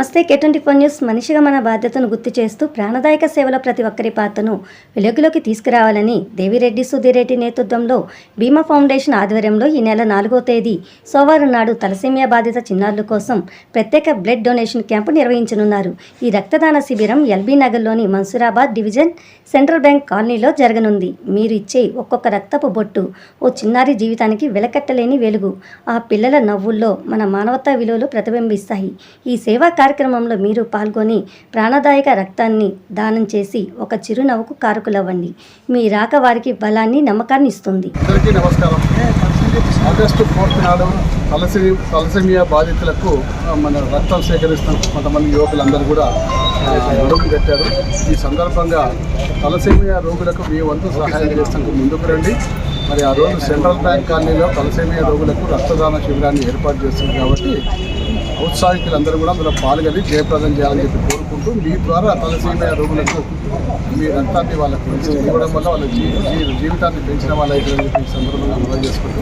నమస్తే K24 news మనిషిగా మన బాధ్యతను గుర్తు చేస్తూ ప్రాణదాయక సేవల ప్రతి ఒక్కరి పాత్రను వెలుగులోకి తీసుకురావాలని దేవిరెడ్డి సుధీరెడ్డి నేతృత్వంలో భీమా ఫౌండేషన్ ఆధ్వర్యంలో ఈ నెల 4వ తేదీ సోమవారం నాడు తలసేమియా బాధిత చిన్నారుల కోసం ప్రత్యేక బ్లడ్ డొనేషన్ క్యాంపు నిర్వహించనున్నారు. ఈ రక్తదాన శిబిరం ఎల్బీ నగర్లోని మన్సూరాబాద్ డివిజన్ సెంట్రల్ బ్యాంక్ కాలనీలో జరగనుంది. మీరు ఇచ్చే ఒక్కొక్క రక్తపు బొట్టు ఓ చిన్నారి జీవితానికి వెలకట్టలేని వెలుగు. ఆ పిల్లల నవ్వుల్లో మన మానవతా విలువలు ప్రతిబింబిస్తాయి. ఈ సేవా కార్యక్రమంలో మీరు పాల్గొని ప్రాణదాయక రక్తాన్ని దానం చేసి ఒక చిరునవ్వుకు కారకులవ్వండి. మీ రాక వారికి బలాన్ని, నమ్మకాన్ని ఇస్తుంది. అందరికీ నమస్కారం. ఆగస్టు 4 నాడు తలసేమియా బాధితులకు మన రక్తం సేకరిస్తాం. కొంతమంది యువకులందరూ కూడా నడుము కట్టారు. ఈ సందర్భంగా తలసేమియా రోగులకు మీ వంతు సహాయం చేస్తానికి ముందుకు రండి. మరి ఆ రోజు సెంట్రల్ బ్యాంక్ కాలనీలో తలసేమియా రోగులకు రక్తదాన శిబిరాన్ని ఏర్పాటు చేస్తుంది కాబట్టి ఔత్సాహికులందరూ కూడా అందులో పాల్గొని జయప్రదం చేయాలని చెప్పి కోరుకుంటూ మీ ద్వారా తలసేమియా రోగులకు మీ రక్తాన్ని వాళ్ళకి ఇవ్వడం వల్ల వాళ్ళ జీవితాన్ని పెంచిన వాళ్ళు అయితే ఈ సందర్భంగా అమలు చేసుకుంటూ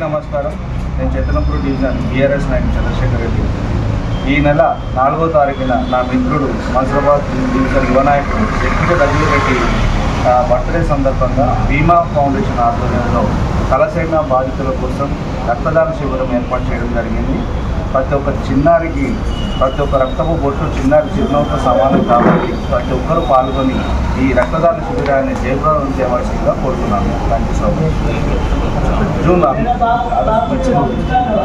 నమస్కారం. నేను చైతన్యపూర్ డివిజన్ బీఆర్ఎస్ నాయకుడు చంద్రశేఖర్ రెడ్డి. ఈ నెల 4వ తారీఖున నా మిత్రుడు మన్సూరాబాద్ డివిజన్ యువ నాయకుడు వ్యక్తిగత రెడ్డి బర్త్డే సందర్భంగా భీమా ఫౌండేషన్ ఆధ్వర్యంలో తలసేమియా బాధితుల కోసం రక్తదాన శిబిరం ఏర్పాటు చేయడం జరిగింది. ప్రతి ఒక్క చిన్నారికి ప్రతి ఒక్క రక్తపు బొట్టు చిన్నారి చిరునవ్వుతో సమానం కాబట్టి ప్రతి ఒక్కరూ పాల్గొని ఈ రక్తదాన శిబిరాన్ని జయప్రదం చేయవలసిందిగా కోరుతున్నాను. Thank you so much. June